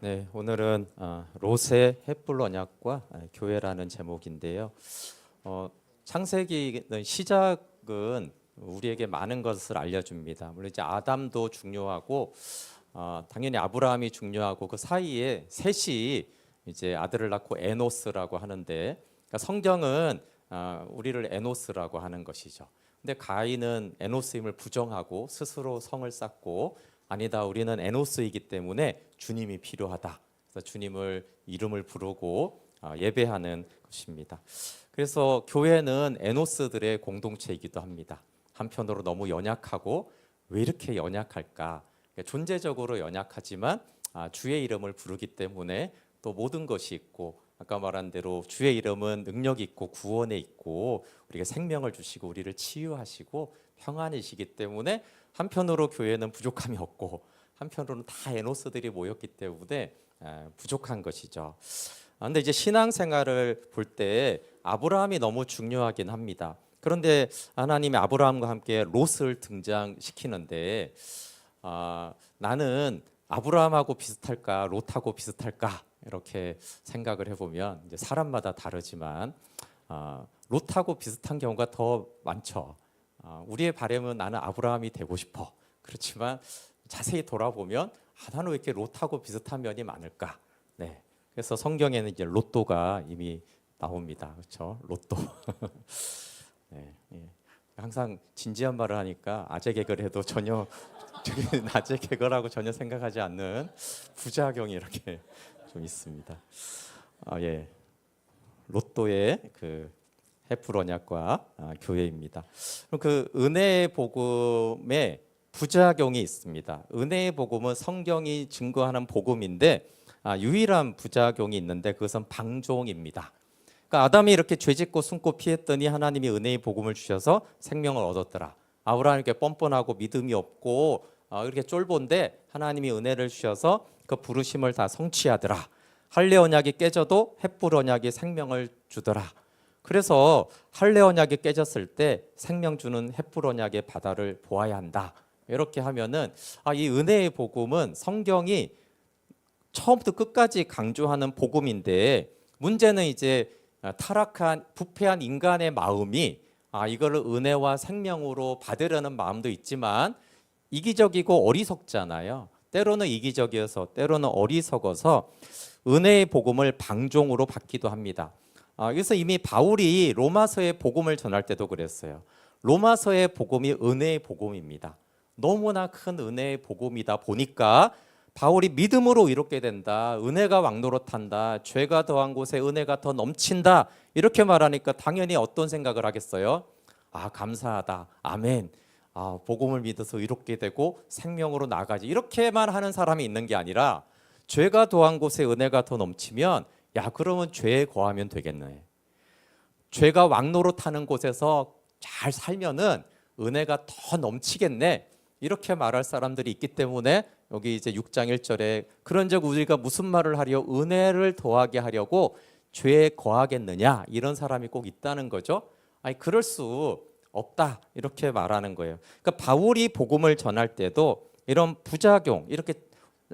네, 오늘은 롯의 햇불 언약과 교회라는 제목인데요. 창세기의 시작은 우리에게 많은 것을 알려줍니다. 물론 이제 아담도 중요하고 당연히 아브라함이 중요하고 그 사이에 셋이 이제 아들을 낳고 에노스라고 하는데, 그러니까 성경은 우리를 에노스라고 하는 것이죠. 근데 가인은 에노스임을 부정하고 스스로 성을 쌓고, 아니다, 우리는 에노스이기 때문에 주님이 필요하다. 그래서 주님을 이름을 부르고 예배하는 것입니다. 그래서 교회는 에노스들의 공동체이기도 합니다. 한편으로 너무 연약하고, 왜 이렇게 연약할까? 존재적으로 연약하지만 주의 이름을 부르기 때문에 또 모든 것이 있고, 아까 말한 대로 주의 이름은 능력 있고 구원에 있고 우리가 생명을 주시고 우리를 치유하시고 평안이시기 때문에 한편으로 교회는 부족함이 없고, 한편으로는 다 에노스들이 모였기 때문에 부족한 것이죠. 그런데 이제 신앙생활을 볼 때 아브라함이 너무 중요하긴 합니다. 그런데 하나님이 아브라함과 함께 롯을 등장시키는데, 나는 아브라함하고 비슷할까 롯하고 비슷할까 이렇게 생각을 해보면, 이제 사람마다 다르지만 롯하고 비슷한 경우가 더 많죠. 우리의 바람은 나는 아브라함이 되고 싶어. 그렇지만 자세히 돌아보면 나는 왜 이렇게 롯하고 비슷한 면이 많을까? 네. 그래서 성경에는 이제 로또가 이미 나옵니다. 그렇죠? 로또. 네, 예. 항상 진지한 말을 하니까 아재 개그를 해도 전혀 아재 개그라고 전혀 생각하지 않는 부작용이 이렇게 좀 있습니다. 예. 로또의 그 햇불 언약과 교회입니다. 그 은혜의 복음에 부작용이 있습니다. 은혜의 복음은 성경이 증거하는 복음인데 유일한 부작용이 있는데, 그것은 방종입니다. 그러니까 아담이 이렇게 죄짓고 숨고 피했더니 하나님이 은혜의 복음을 주셔서 생명을 얻었더라. 아브라함에게 뻔뻔하고 믿음이 없고 이렇게 쫄본데 하나님이 은혜를 주셔서 그 부르심을 다 성취하더라. 할례 언약이 깨져도 햇불 언약이 생명을 주더라. 그래서 할례 언약이 깨졌을 때 생명 주는 햇불 언약의 바다를 보아야 한다. 이렇게 하면은 이 은혜의 복음은 성경이 처음부터 끝까지 강조하는 복음인데, 문제는 이제 타락한 부패한 인간의 마음이 이거를 은혜와 생명으로 받으려는 마음도 있지만 이기적이고 어리석잖아요. 때로는 이기적이어서 때로는 어리석어서 은혜의 복음을 방종으로 받기도 합니다. 그래서 이미 바울이 로마서의 복음을 전할 때도 그랬어요. 로마서의 복음이 은혜의 복음입니다. 너무나 큰 은혜의 복음이다 보니까 바울이 믿음으로 이롭게 된다, 은혜가 왕노릇한다, 죄가 더한 곳에 은혜가 더 넘친다, 이렇게 말하니까 당연히 어떤 생각을 하겠어요? 감사하다, 아멘, 복음을 믿어서 이롭게 되고 생명으로 나가지, 이렇게만 하는 사람이 있는 게 아니라, 죄가 더한 곳에 은혜가 더 넘치면 그러면 죄에 거하면 되겠네, 죄가 왕노릇하는 곳에서 잘 살면은 은혜가 더 넘치겠네, 이렇게 말할 사람들이 있기 때문에 여기 이제 6장 1절에 그런즉 우리가 무슨 말을 하려 은혜를 더하게 하려고 죄에 거하겠느냐, 이런 사람이 꼭 있다는 거죠. 그럴 수 없다, 이렇게 말하는 거예요. 그러니까 바울이 복음을 전할 때도 이런 부작용, 이렇게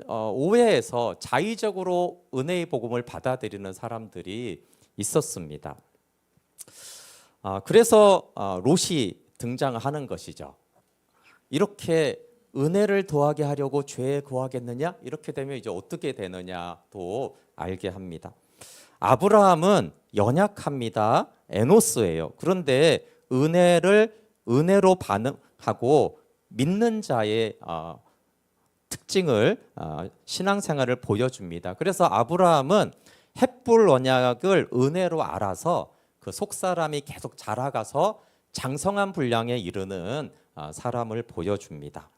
오해해서 자의적으로 은혜의 복음을 받아들이는 사람들이 있었습니다. 그래서 롯이 등장하는 것이죠. 이렇게 은혜를 더하게 하려고 죄에 거하겠느냐? 이렇게 되면 이제 어떻게 되느냐도 알게 합니다. 아브라함은 연약합니다. 에노스예요. 그런데 은혜로 반응하고 믿는 자의 특징을 신앙생활을 보여줍니다. 그래서 아브라함은 햇불 언약을 은혜로 알아서 그 속사람이 계속 자라가서 장성한 분량에 이르는 사람을 보여줍니다.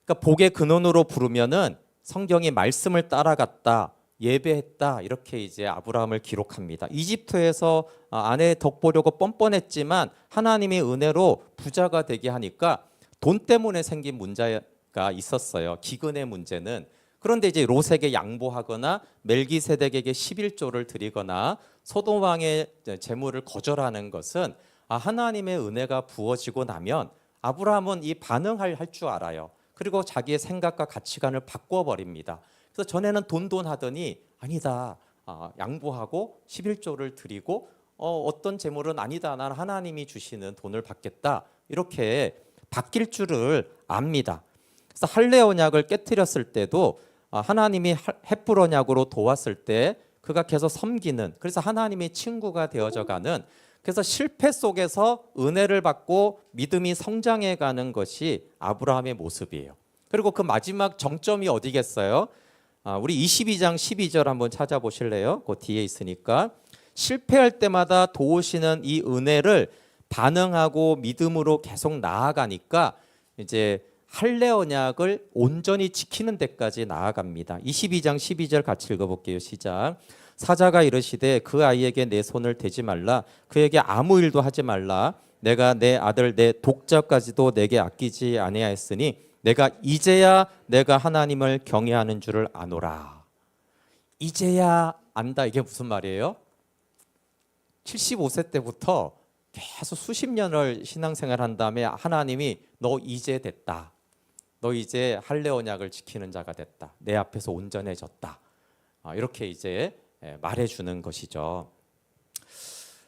그러니까 복의 근원으로 부르면은 성경이 말씀을 따라갔다, 예배했다, 이렇게 이제 아브라함을 기록합니다. 이집트에서 아내 덕보려고 뻔뻔했지만 하나님의 은혜로 부자가 되게 하니까 돈 때문에 생긴 문제가 있었어요. 기근의 문제는. 그런데 이제 롯에게 양보하거나 멜기세덱에게 11조를 드리거나 소돔 왕의 재물을 거절하는 것은 하나님의 은혜가 부어지고 나면 아브라함은 이 반응할 줄 알아요. 그리고 자기의 생각과 가치관을 바꿔버립니다. 그래서 전에는 돈 하더니 아니다. 양보하고 11조를 드리고 어떤 재물은 아니다. 나는 하나님이 주시는 돈을 받겠다. 이렇게 바뀔 줄을 압니다. 그래서 할례 언약을 깨뜨렸을 때도 하나님이 헷불 언약으로 도왔을 때 그가 계속 섬기는, 그래서 하나님의 친구가 되어져 가는, 그래서 실패 속에서 은혜를 받고 믿음이 성장해 가는 것이 아브라함의 모습이에요. 그리고 그 마지막 정점이 어디겠어요? 우리 22장 12절 한번 찾아보실래요? 그 뒤에 있으니까. 실패할 때마다 도우시는 이 은혜를 반응하고 믿음으로 계속 나아가니까 이제 할례 언약을 온전히 지키는 데까지 나아갑니다. 22장 12절 같이 읽어볼게요. 시작. 사자가 이르시되 그 아이에게 내 손을 대지 말라. 그에게 아무 일도 하지 말라. 내가 내 아들 내 독자까지도 내게 아끼지 아니하였으니 내가 이제야 내가 하나님을 경외하는 줄을 아노라. 이제야 안다. 이게 무슨 말이에요? 75세 때부터 계속 수십 년을 신앙생활한 다음에 하나님이 너 이제 됐다. 너 이제 할례 언약을 지키는 자가 됐다. 내 앞에서 온전해졌다. 이렇게 이제 말해주는 것이죠.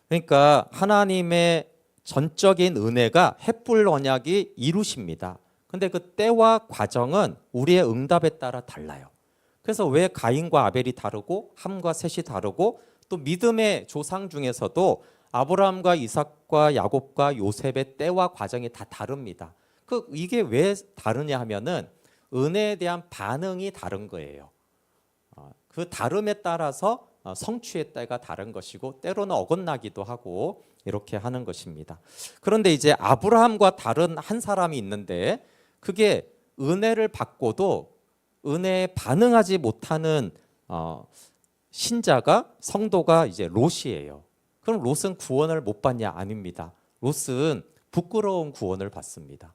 그러니까 하나님의 전적인 은혜가 헷불 언약이 이루십니다. 근데 그 때와 과정은 우리의 응답에 따라 달라요. 그래서 왜 가인과 아벨이 다르고 함과 셋이 다르고 또 믿음의 조상 중에서도 아브라함과 이삭과 야곱과 요셉의 때와 과정이 다 다릅니다. 이게 왜 다르냐 하면은 은혜에 대한 반응이 다른 거예요. 그 다름에 따라서 성취의 때가 다른 것이고 때로는 어긋나기도 하고 이렇게 하는 것입니다. 그런데 이제 아브라함과 다른 한 사람이 있는데 그게 은혜를 받고도 은혜에 반응하지 못하는 신자가 성도가 이제 롯이에요. 그럼 롯은 구원을 못 받냐? 아닙니다. 롯은 부끄러운 구원을 받습니다.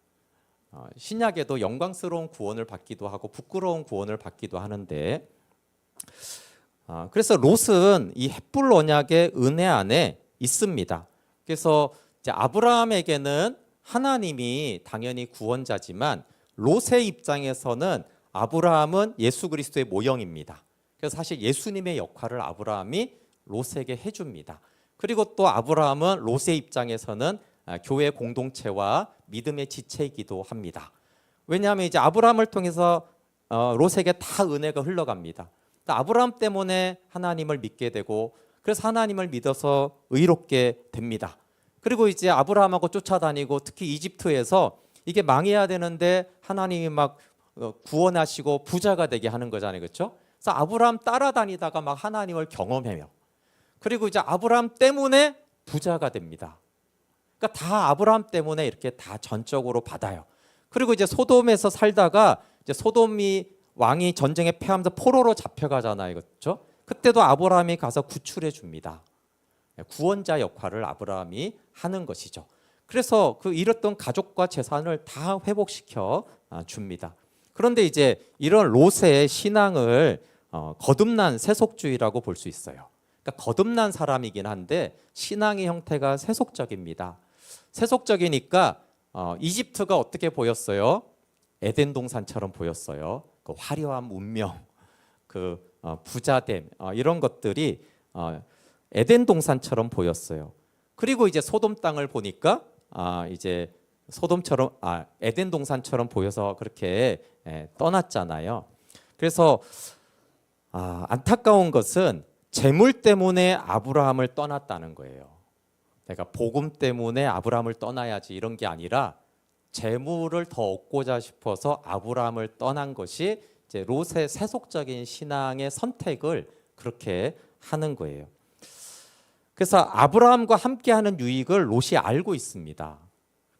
신약에도 영광스러운 구원을 받기도 하고 부끄러운 구원을 받기도 하는데 그래서 롯은 이 헷불 언약의 은혜 안에 있습니다. 그래서 이제 아브라함에게는 하나님이 당연히 구원자지만 롯의 입장에서는 아브라함은 예수 그리스도의 모형입니다. 그래서 사실 예수님의 역할을 아브라함이 롯에게 해줍니다. 그리고 또 아브라함은 롯의 입장에서는 교회 공동체와 믿음의 지체이기도 합니다. 왜냐하면 이제 아브라함을 통해서 롯에게 다 은혜가 흘러갑니다. 아브라함 때문에 하나님을 믿게 되고 그래서 하나님을 믿어서 의롭게 됩니다. 그리고 이제 아브라함하고 쫓아다니고 특히 이집트에서 이게 망해야 되는데 하나님이 막 구원하시고 부자가 되게 하는 거잖아요. 그렇죠? 그래서 아브라함 따라다니다가 막 하나님을 경험해요. 그리고 이제 아브라함 때문에 부자가 됩니다. 그러니까 다 아브라함 때문에 이렇게 다 전적으로 받아요. 그리고 이제 소돔에서 살다가 이제 소돔이 왕이 전쟁에 패하면서 포로로 잡혀가잖아요. 그렇죠? 그때도 아브라함이 가서 구출해 줍니다. 구원자 역할을 아브라함이 하는 것이죠. 그래서 그 잃었던 가족과 재산을 다 회복시켜 줍니다. 그런데 이제 이런 롯의 신앙을 거듭난 세속주의라고 볼 수 있어요. 그러니까 거듭난 사람이긴 한데 신앙의 형태가 세속적입니다. 세속적이니까 이집트가 어떻게 보였어요? 에덴 동산처럼 보였어요. 그 화려한 문명, 그 부자됨 이런 것들이 에덴 동산처럼 보였어요. 그리고 이제 소돔 땅을 보니까 이제 소돔처럼 에덴 동산처럼 보여서 그렇게 떠났잖아요. 그래서 안타까운 것은 재물 때문에 아브라함을 떠났다는 거예요. 내가 복음 때문에 아브라함을 떠나야지 이런 게 아니라 재물을 더 얻고자 싶어서 아브라함을 떠난 것이 이제 롯의 세속적인 신앙의 선택을 그렇게 하는 거예요. 그래서 아브라함과 함께하는 유익을 롯이 알고 있습니다.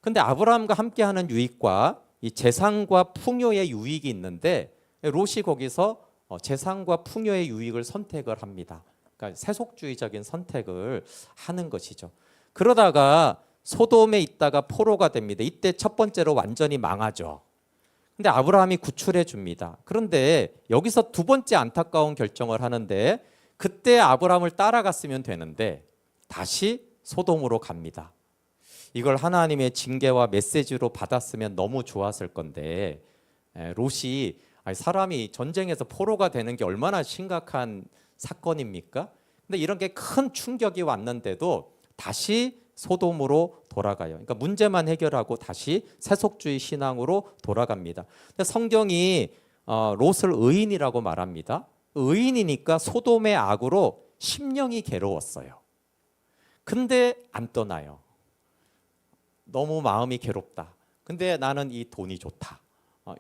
근데 아브라함과 함께하는 유익과 이 재산과 풍요의 유익이 있는데 롯이 거기서 재산과 풍요의 유익을 선택을 합니다. 그러니까 세속주의적인 선택을 하는 것이죠. 그러다가 소돔에 있다가 포로가 됩니다. 이때 첫 번째로 완전히 망하죠. 근데 아브라함이 구출해 줍니다. 그런데 여기서 두 번째 안타까운 결정을 하는데 그때 아브라함을 따라갔으면 되는데 다시 소돔으로 갑니다. 이걸 하나님의 징계와 메시지로 받았으면 너무 좋았을 건데 롯이 아니, 사람이 전쟁에서 포로가 되는 게 얼마나 심각한 사건입니까? 근데 이런 게 큰 충격이 왔는데도 다시 소돔으로 돌아가요. 그러니까 문제만 해결하고 다시 세속주의 신앙으로 돌아갑니다. 근데 성경이 롯을 의인이라고 말합니다. 의인이니까 소돔의 악으로 심령이 괴로웠어요. 근데 안 떠나요. 너무 마음이 괴롭다. 근데 나는 이 돈이 좋다.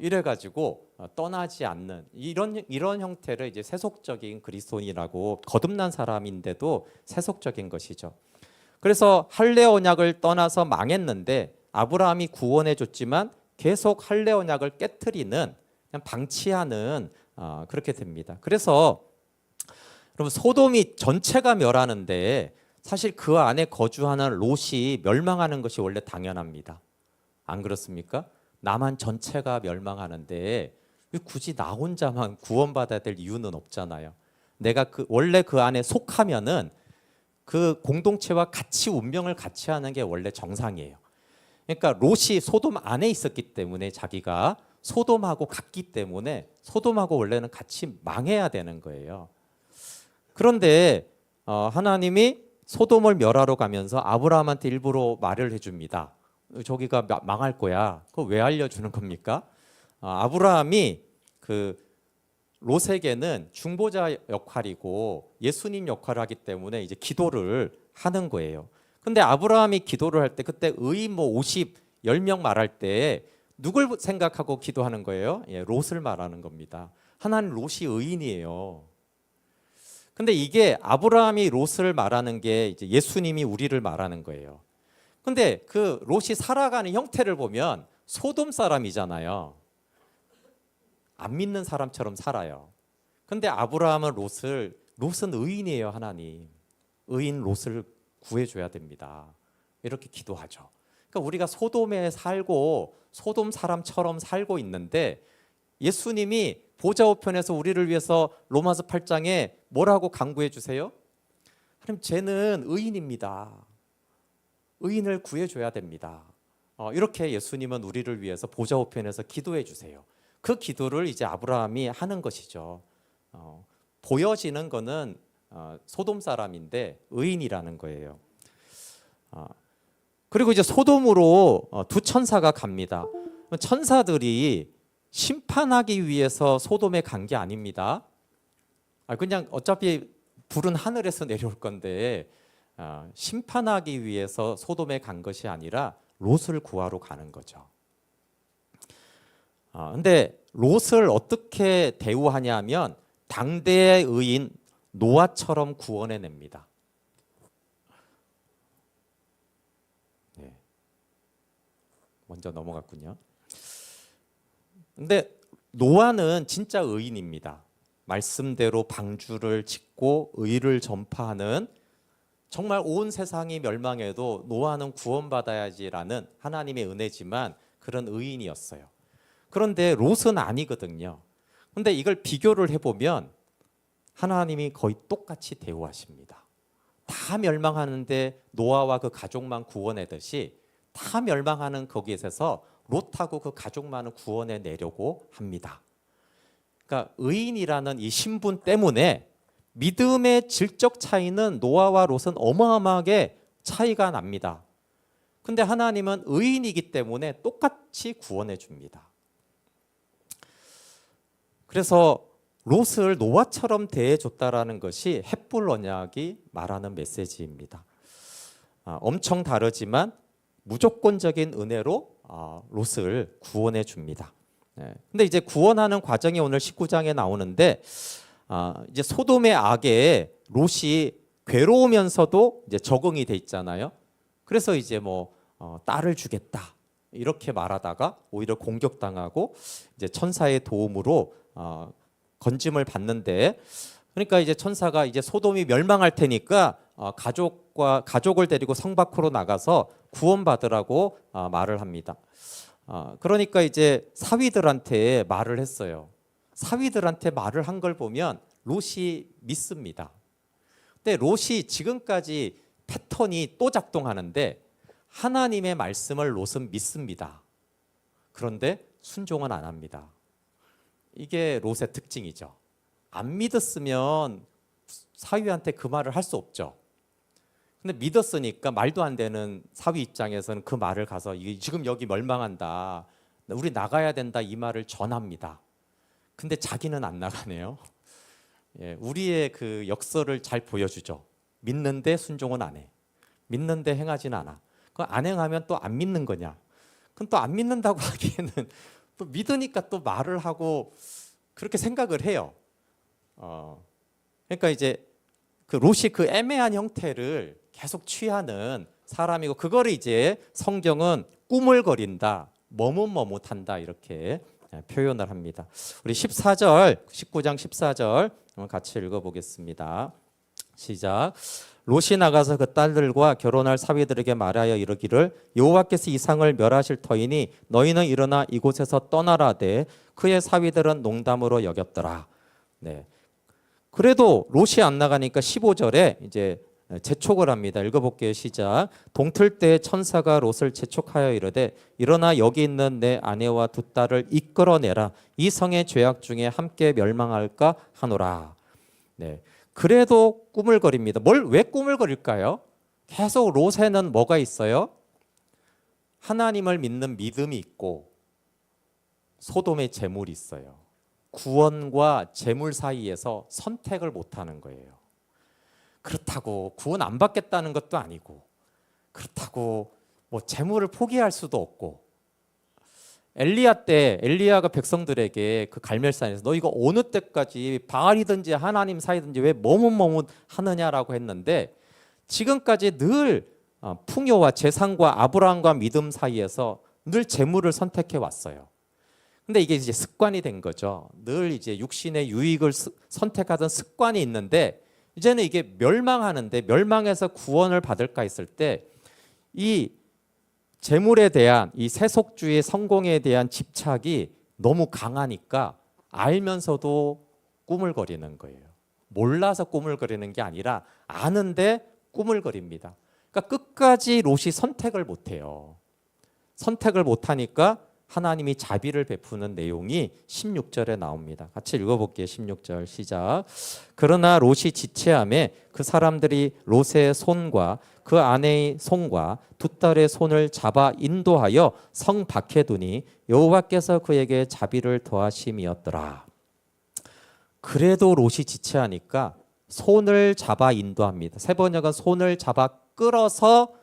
이래가지고 떠나지 않는 이런 형태를 이제 세속적인 그리스도인이라고 거듭난 사람인데도 세속적인 것이죠. 그래서 할례 언약을 떠나서 망했는데 아브라함이 구원해 줬지만 계속 할례 언약을 깨트리는 그냥 방치하는 그렇게 됩니다. 그래서 여러분 소돔이 전체가 멸하는데 사실 그 안에 거주하는 롯이 멸망하는 것이 원래 당연합니다. 안 그렇습니까? 남한 전체가 멸망하는데 굳이 나 혼자만 구원받아야 될 이유는 없잖아요. 내가 원래 그 안에 속하면은 그 공동체와 같이 운명을 같이 하는 게 원래 정상이에요. 그러니까 롯이 소돔 안에 있었기 때문에 자기가 소돔하고 같기 때문에 소돔하고 원래는 같이 망해야 되는 거예요. 그런데 하나님이 소돔을 멸하러 가면서 아브라함한테 일부러 말을 해줍니다. 저기가 망할 거야. 그거 왜 알려주는 겁니까? 아브라함이 그 롯에게는 중보자 역할이고 예수님 역할을 하기 때문에 이제 기도를 하는 거예요. 근데 아브라함이 기도를 할 때 그때 의인 10명 말할 때 누굴 생각하고 기도하는 거예요? 예, 롯을 말하는 겁니다. 하나님 롯이 의인이에요. 근데 이게 아브라함이 롯을 말하는 게 이제 예수님이 우리를 말하는 거예요. 근데 그 롯이 살아가는 형태를 보면 소돔 사람이잖아요. 안 믿는 사람처럼 살아요. 근데 아브라함은 롯은 의인이에요, 하나님. 의인 롯을 구해줘야 됩니다. 이렇게 기도하죠. 그러니까 우리가 소돔에 살고 소돔 사람처럼 살고 있는데 예수님이 보좌 우편에서 우리를 위해서 로마서 8장에 뭐라고 강구해 주세요? 하나님, 쟤는 의인입니다. 의인을 구해줘야 됩니다. 이렇게 예수님은 우리를 위해서 보좌 우편에서 기도해 주세요. 그 기도를 이제 아브라함이 하는 것이죠. 보여지는 거는 소돔 사람인데 의인이라는 거예요. 그리고 이제 소돔으로 두 천사가 갑니다. 천사들이 심판하기 위해서 소돔에 간 게 아닙니다. 그냥 어차피 불은 하늘에서 내려올 건데 심판하기 위해서 소돔에 간 것이 아니라 롯을 구하러 가는 거죠. 근데 롯을 어떻게 대우하냐면 당대의 의인 노아처럼 구원해냅니다. 네. 먼저 넘어갔군요. 근데 노아는 진짜 의인입니다. 말씀대로 방주를 짓고 의를 전파하는, 정말 온 세상이 멸망해도 노아는 구원받아야지라는 하나님의 은혜지만 그런 의인이었어요. 그런데 롯은 아니거든요. 그런데 이걸 비교를 해보면 하나님이 거의 똑같이 대우하십니다. 다 멸망하는데 노아와 그 가족만 구원하듯이 다 멸망하는 거기에서 롯하고 그 가족만을 구원해 내려고 합니다. 그러니까 의인이라는 이 신분 때문에 믿음의 질적 차이는 노아와 롯은 어마어마하게 차이가 납니다. 근데 하나님은 의인이기 때문에 똑같이 구원해 줍니다. 그래서 롯을 노아처럼 대해줬다라는 것이 헷불 언약이 말하는 메시지입니다. 엄청 다르지만 무조건적인 은혜로 롯을 구원해 줍니다. 근데 이제 구원하는 과정이 오늘 19장에 나오는데 이제 소돔의 악에 롯이 괴로우면서도 이제 적응이 돼 있잖아요. 그래서 이제 딸을 주겠다 이렇게 말하다가 오히려 공격당하고 이제 천사의 도움으로 건짐을 받는데, 그러니까 이제 천사가 이제 소돔이 멸망할 테니까 가족을 데리고 성 밖으로 나가서 구원받으라고 말을 합니다. 그러니까 이제 사위들한테 말을 했어요. 사위들한테 말을 한 걸 보면 롯이 믿습니다. 근데 롯이 지금까지 패턴이 또 작동하는데 하나님의 말씀을 롯은 믿습니다. 그런데 순종은 안 합니다. 이게 롯의 특징이죠. 안 믿었으면 사위한테 그 말을 할 수 없죠. 근데 믿었으니까 말도 안 되는 사위 입장에서는 그 말을 가서 지금 여기 멸망한다, 우리 나가야 된다, 이 말을 전합니다. 근데 자기는 안 나가네요. 예, 우리의 그 역설을 잘 보여주죠. 믿는데 순종은 안 해. 믿는데 행하진 않아. 그 안 행하면 또 안 믿는 거냐? 그럼 또 안 믿는다고 하기에는 또 믿으니까 또 말을 하고 그렇게 생각을 해요. 그러니까 이제 그 롯이 그 애매한 형태를 계속 취하는 사람이고, 그거를 이제 성경은 꾸물거린다, 머뭇머뭇한다, 이렇게 표현을 합니다. 우리 14절, 19장 14절 한번 같이 읽어보겠습니다. 시작. 롯이 나가서 그 딸들과 결혼할 사위들에게 말하여 이르기를 여호와께서 이 상을 멸하실 터이니 너희는 일어나 이곳에서 떠나라되 그의 사위들은 농담으로 여겼더라. 네. 그래도 롯이 안 나가니까 15절에 이제 재촉을 합니다. 읽어볼게요. 시작. 동틀 때 천사가 롯을 재촉하여 이르되 일어나 여기 있는 내 아내와 두 딸을 이끌어내라. 이 성의 죄악 중에 함께 멸망할까 하노라. 네. 그래도 꾸물거립니다. 왜 꾸물거릴까요? 계속 롯에는 뭐가 있어요? 하나님을 믿는 믿음이 있고 소돔의 재물이 있어요. 구원과 재물 사이에서 선택을 못하는 거예요. 그렇다고 구원 안 받겠다는 것도 아니고, 그렇다고 뭐 재물을 포기할 수도 없고. 엘리야 때 엘리야가 백성들에게 그 갈멜산에서 너 이거 어느 때까지 바알이든지 하나님 사이든지 왜 머뭇머뭇 하느냐라고 했는데, 지금까지 늘 풍요와 재산과 아브라함과 믿음 사이에서 늘 재물을 선택해 왔어요. 근데 이게 이제 습관이 된 거죠. 늘 이제 육신의 유익을 선택하던 습관이 있는데, 이제는 이게 멸망하는데, 멸망해서 구원을 받을까 했을 때 이 재물에 대한 이 세속주의 성공에 대한 집착이 너무 강하니까 알면서도 꾸물거리는 거예요. 몰라서 꾸물거리는 게 아니라 아는데 꾸물거립니다. 그러니까 끝까지 롯이 선택을 못해요. 선택을 못하니까 하나님이 자비를 베푸는 내용이 16절에 나옵니다. 같이 읽어볼게요. 16절 시작. 그러나 롯이 지체함에 그 사람들이 롯의 손과 그 아내의 손과 두 딸의 손을 잡아 인도하여 성 밖에 두니 여호와께서 그에게 자비를 더하심이었더라. 그래도 롯이 지체하니까 손을 잡아 인도합니다. 세 번역은 손을 잡아 끌어서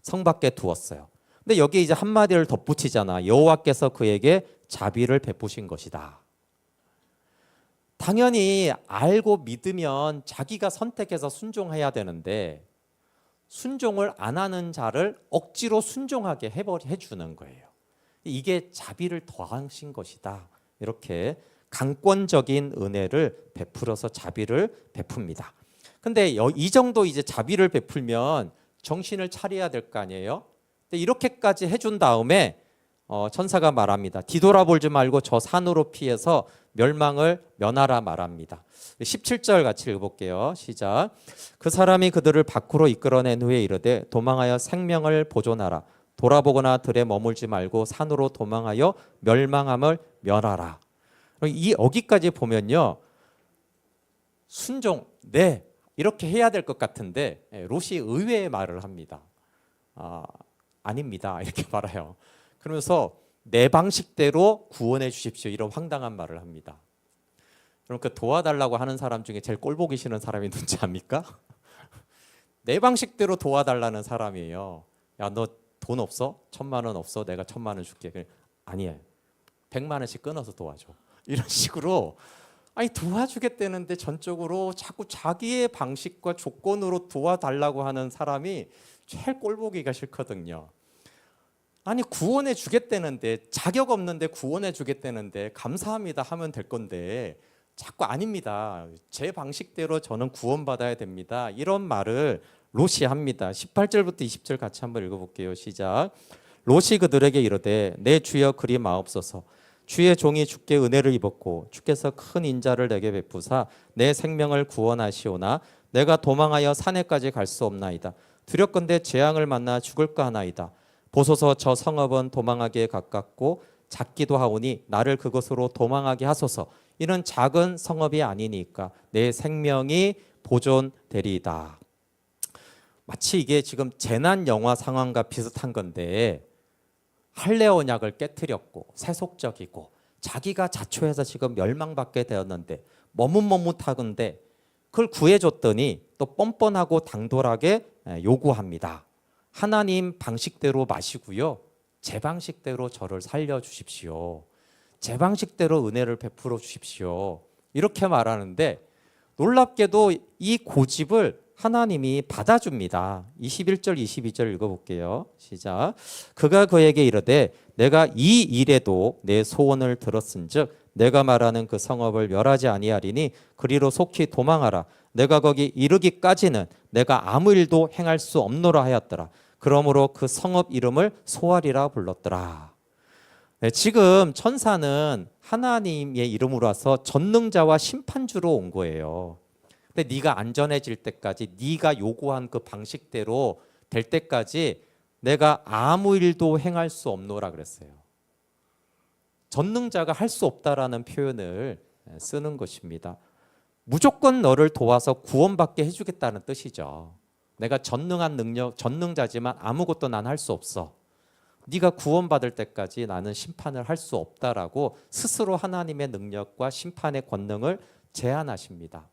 성 밖에 두었어요. 근데 여기 이제 한마디를 덧붙이잖아. 여호와께서 그에게 자비를 베푸신 것이다. 당연히 알고 믿으면 자기가 선택해서 순종해야 되는데, 순종을 안 하는 자를 억지로 순종하게 해주는 거예요. 이게 자비를 더하신 것이다. 이렇게 강권적인 은혜를 베풀어서 자비를 베풉니다. 근데 이 정도 이제 자비를 베풀면 정신을 차려야 될 거 아니에요? 이렇게까지 해준 다음에 천사가 말합니다. 뒤돌아보지 말고 저 산으로 피해서 멸망을 면하라 말합니다. 17절 같이 읽어볼게요. 시작. 그 사람이 그들을 밖으로 이끌어낸 후에 이르되 도망하여 생명을 보존하라. 돌아보거나 들에 머물지 말고 산으로 도망하여 멸망함을 면하라. 이 어기까지 보면요, 순종, 네, 이렇게 해야 될 것 같은데 롯이 의외의 말을 합니다. 아닙니다, 이렇게 말해요. 그러면서 내 방식대로 구원해 주십시오, 이런 황당한 말을 합니다. 그러니까 도와달라고 하는 사람 중에 제일 꼴보기 싫은 사람이 누군지 압니까? 내 방식대로 도와달라는 사람이에요. 야, 너 돈 없어? 1,000만 원 없어? 내가 1,000만 원 줄게. 아니에요. 100만 원씩 끊어서 도와줘. 이런 식으로, 아니 도와주겠다는데 전적으로 자꾸 자기의 방식과 조건으로 도와달라고 하는 사람이 제일 꼴보기가 싫거든요. 아니 구원해 주겠다는데, 자격 없는데 구원해 주겠다는데 감사합니다 하면 될 건데 자꾸 아닙니다, 제 방식대로 저는 구원받아야 됩니다, 이런 말을 롯이 합니다. 18절부터 20절 같이 한번 읽어볼게요. 시작. 롯이 그들에게 이르되 내 주여 그리 마옵소서. 주의 종이 주께 은혜를 입었고 주께서 큰 인자를 내게 베푸사 내 생명을 구원하시오나 내가 도망하여 산에까지 갈 수 없나이다. 두렵건대 재앙을 만나 죽을까 하나이다. 보소서 저 성읍은 도망하기에 가깝고 작기도 하오니 나를 그것으로 도망하게 하소서. 이는 작은 성읍이 아니니까 내 생명이 보존되리이다. 마치 이게 지금 재난 영화 상황과 비슷한 건데 할례 언약을 깨뜨렸고 세속적이고 자기가 자초해서 지금 멸망받게 되었는데 머뭇머뭇하건데 그걸 구해줬더니 또 뻔뻔하고 당돌하게 요구합니다. 하나님 방식대로 마시고요. 제 방식대로 저를 살려주십시오. 제 방식대로 은혜를 베풀어 주십시오. 이렇게 말하는데 놀랍게도 이 고집을 하나님이 받아줍니다. 21절 22절 읽어볼게요. 시작. 그가 그에게 이르되 내가 이 일에도 내 소원을 들었은즉 내가 말하는 그 성읍을 멸하지 아니하리니 그리로 속히 도망하라. 내가 거기 이르기까지는 내가 아무 일도 행할 수 없노라 하였더라. 그러므로 그 성읍 이름을 소알이라 불렀더라. 네, 지금 천사는 하나님의 이름으로 와서 전능자와 심판주로 온 거예요. 근데 네가 안전해질 때까지 네가 요구한 그 방식대로 될 때까지 내가 아무 일도 행할 수 없노라 그랬어요. 전능자가 할 수 없다라는 표현을 쓰는 것입니다. 무조건 너를 도와서 구원받게 해주겠다는 뜻이죠. 내가 전능한 능력, 전능자지만 아무것도 난 할 수 없어. 네가 구원받을 때까지 나는 심판을 할 수 없다라고 스스로 하나님의 능력과 심판의 권능을 제한하십니다.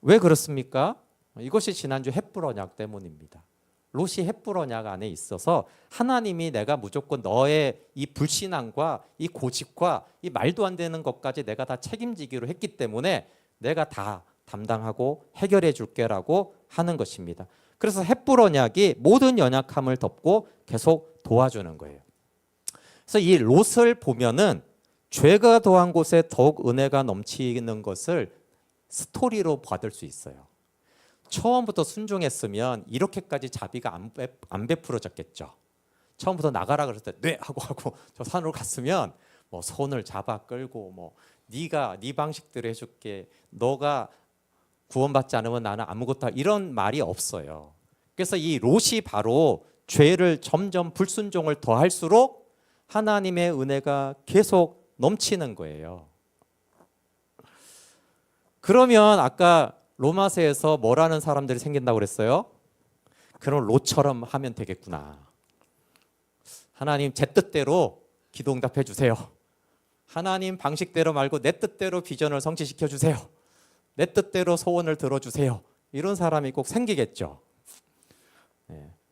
왜 그렇습니까? 이것이 지난주 헷불 언약 때문입니다. 롯이 헷불 언약 안에 있어서 하나님이 내가 무조건 너의 이 불신앙과 이 고집과 이 말도 안 되는 것까지 내가 다 책임지기로 했기 때문에 내가 다 담당하고 해결해 줄게라고 하는 것입니다. 그래서 헷불 언약이 모든 연약함을 덮고 계속 도와주는 거예요. 그래서 이 롯을 보면은 죄가 더한 곳에 더욱 은혜가 넘치는 것을 스토리로 받을 수 있어요. 처음부터 순종했으면 이렇게까지 자비가 안 베풀어졌겠죠. 처음부터 나가라 그랬을 때 네 하고 저 산으로 갔으면 뭐 손을 잡아 끌고 뭐 네가 네 방식대로 해줄게. 너가 구원받지 않으면 나는 아무것도 이런 말이 없어요. 그래서 이 롯이 바로 죄를 점점 불순종을 더할수록 하나님의 은혜가 계속 넘치는 거예요. 그러면 아까 로마서에서 뭐라는 사람들이 생긴다고 그랬어요? 그럼 롯처럼 하면 되겠구나. 하나님 제 뜻대로 기도 응답해 주세요. 하나님 방식대로 말고 내 뜻대로 비전을 성취시켜 주세요. 내 뜻대로 소원을 들어주세요. 이런 사람이 꼭 생기겠죠.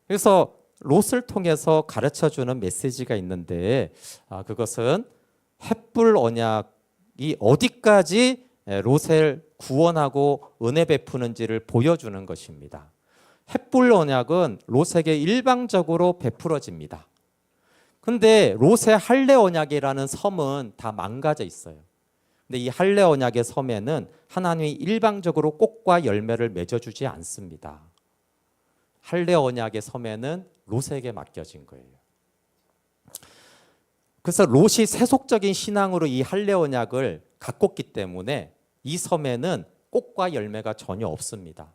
그래서 롯을 통해서 가르쳐주는 메시지가 있는데 그것은 헷불 언약이 어디까지 롯을 구원하고 은혜 베푸는지를 보여주는 것입니다. 헷불 언약은 롯에게 일방적으로 베풀어집니다. 근데 롯의 할례 언약이라는 섬은 다 망가져 있어요. 근데 이 할례 언약의 섬에는 하나님이 일방적으로 꽃과 열매를 맺어주지 않습니다. 할례 언약의 섬에는 롯에게 맡겨진 거예요. 그래서 롯이 세속적인 신앙으로 이 할례 언약을 가꿨기 때문에 이 섬에는 꽃과 열매가 전혀 없습니다.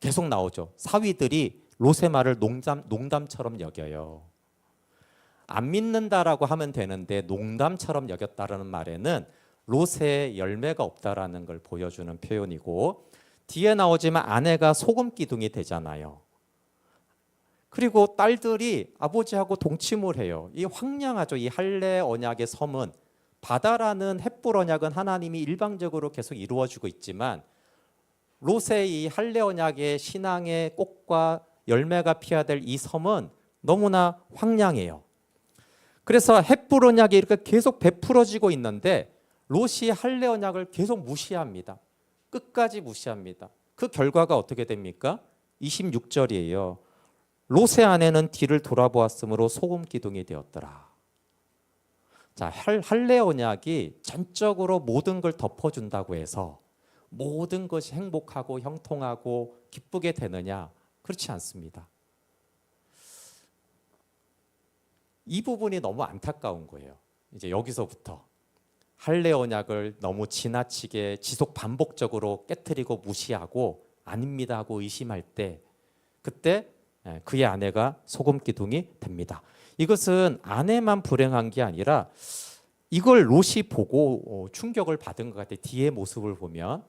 계속 나오죠. 사위들이 롯의 말을 농담처럼 여겨요. 안 믿는다라고 하면 되는데 농담처럼 여겼다라는 말에는 롯의 열매가 없다라는 걸 보여주는 표현이고, 뒤에 나오지만 아내가 소금 기둥이 되잖아요. 그리고 딸들이 아버지하고 동침을 해요. 이 황량하죠. 이 할례 언약의 섬은 바다라는 헷불 언약은 하나님이 일방적으로 계속 이루어주고 있지만 롯의 이 할례 언약의 신앙의 꽃과 열매가 피어야 될 이 섬은 너무나 황량해요. 그래서 헷불 언약이 이렇게 계속 베풀어지고 있는데 롯이 할례 언약을 계속 무시합니다. 끝까지 무시합니다. 그 결과가 어떻게 됩니까? 26절이에요. 롯의 아내는 뒤를 돌아보았으므로 소금 기둥이 되었더라. 자, 할례 언약이 전적으로 모든 걸 덮어준다고 해서 모든 것이 행복하고 형통하고 기쁘게 되느냐? 그렇지 않습니다. 이 부분이 너무 안타까운 거예요. 이제 여기서부터 할례 언약을 너무 지나치게 지속 반복적으로 깨트리고 무시하고 아닙니다 하고 의심할 때 그때 그의 아내가 소금 기둥이 됩니다. 이것은 아내만 불행한 게 아니라 이걸 롯이 보고 충격을 받은 것 같아요. 뒤의 모습을 보면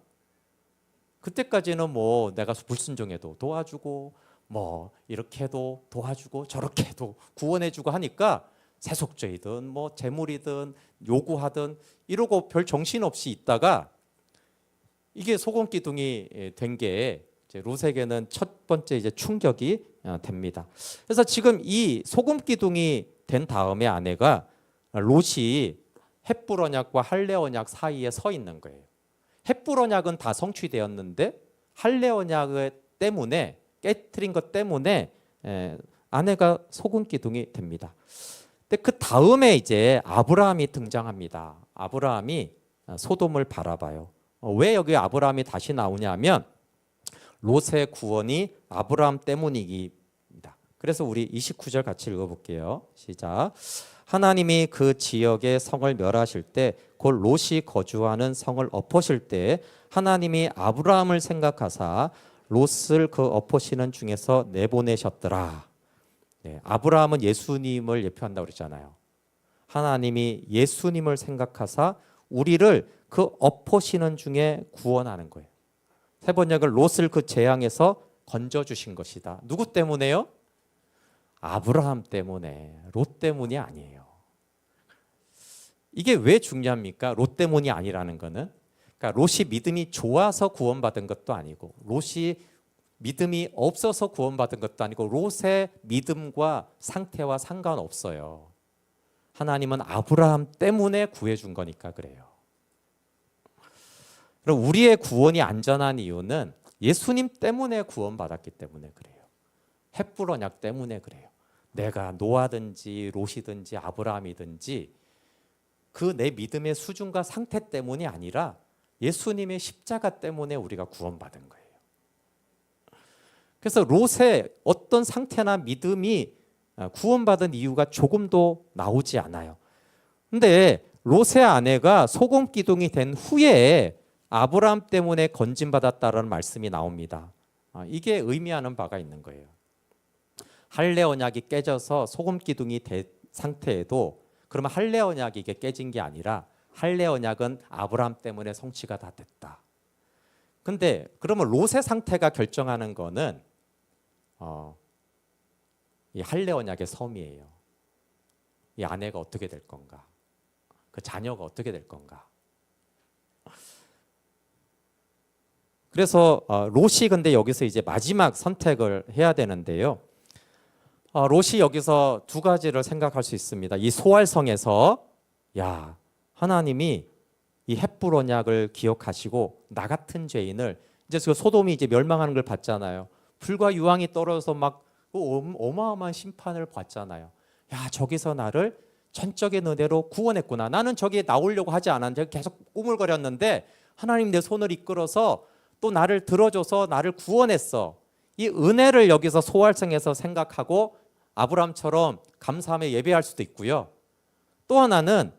그때까지는 뭐 내가 불순종해도 도와주고 뭐 이렇게 해도 도와주고 저렇게 해도 구원해주고 하니까 세속주의든 뭐 재물이든 요구하든 이러고 별 정신없이 있다가 이게 소금 기둥이 된 게 롯에게는 첫 번째 이제 충격이 됩니다. 그래서 지금 이 소금 기둥이 된 다음에 아내가 롯이 헷불 언약과 할례 언약 사이에 서 있는 거예요. 헷불 언약은 다 성취되었는데 할례 언약 때문에 깨트린 것 때문에 아내가 소금 기둥이 됩니다. 근데 그 다음에 이제 아브라함이 등장합니다. 아브라함이 소돔을 바라봐요. 왜 여기 아브라함이 다시 나오냐면 롯의 구원이 아브라함 때문입니다. 그래서 우리 29절 같이 읽어볼게요. 시작. 하나님이 그 지역의 성을 멸하실 때 곧 롯이 거주하는 성을 엎으실 때 하나님이 아브라함을 생각하사 롯을 그 엎으시는 중에서 내보내셨더라. 아브라함은 예수님을 예표한다고 그랬잖아요. 하나님이 예수님을 생각하사 우리를 그 엎으시는 중에 구원하는 거예요. 세 번역은 롯을 그 재앙에서 건져주신 것이다. 누구 때문에요? 아브라함 때문에, 롯 때문이 아니에요. 이게 왜 중요합니까? 롯 때문이 아니라는 거는. 그러니까 롯이 믿음이 좋아서 구원받은 것도 아니고 롯이 믿음이 없어서 구원받은 것도 아니고 롯의 믿음과 상태와 상관없어요. 하나님은 아브라함 때문에 구해준 거니까 그래요. 그럼 우리의 구원이 안전한 이유는 예수님 때문에 구원받았기 때문에 그래요. 헷불 언약 때문에 그래요. 내가 노아든지 롯이든지 아브라함이든지 그 내 믿음의 수준과 상태 때문이 아니라 예수님의 십자가 때문에 우리가 구원받은 거예요. 그래서 롯의 어떤 상태나 믿음이 구원받은 이유가 조금도 나오지 않아요. 근데 롯의 아내가 소금 기둥이 된 후에 아브라함 때문에 건진받았다라는 말씀이 나옵니다. 이게 의미하는 바가 있는 거예요. 할례 언약이 깨져서 소금 기둥이 된 상태에도 그러면 할례 언약이 이게 깨진 게 아니라 할례 언약은 아브라함 때문에 성취가 다 됐다. 근데 그러면 롯의 상태가 결정하는 거는 이 할례 언약의 섬이에요. 이 아내가 어떻게 될 건가? 그 자녀가 어떻게 될 건가? 그래서 롯이 근데 여기서 이제 마지막 선택을 해야 되는데요. 롯이 여기서 두 가지를 생각할 수 있습니다. 이 소활성에서 야 하나님이 이 헷불 언약을 기억하시고 나 같은 죄인을 이제 그 소돔이 이제 멸망하는 걸 봤잖아요. 불과 유황이 떨어져서 막 어마어마한 심판을 받잖아요. 야 저기서 나를 전적인 은혜로 구원했구나. 나는 저기에 나오려고 하지 않았는데 계속 꾸물거렸는데 하나님 내 손을 이끌어서 또 나를 들어줘서 나를 구원했어. 이 은혜를 여기서 소활성에서 생각하고 아브라함처럼 감사하며 예배할 수도 있고요. 또 하나는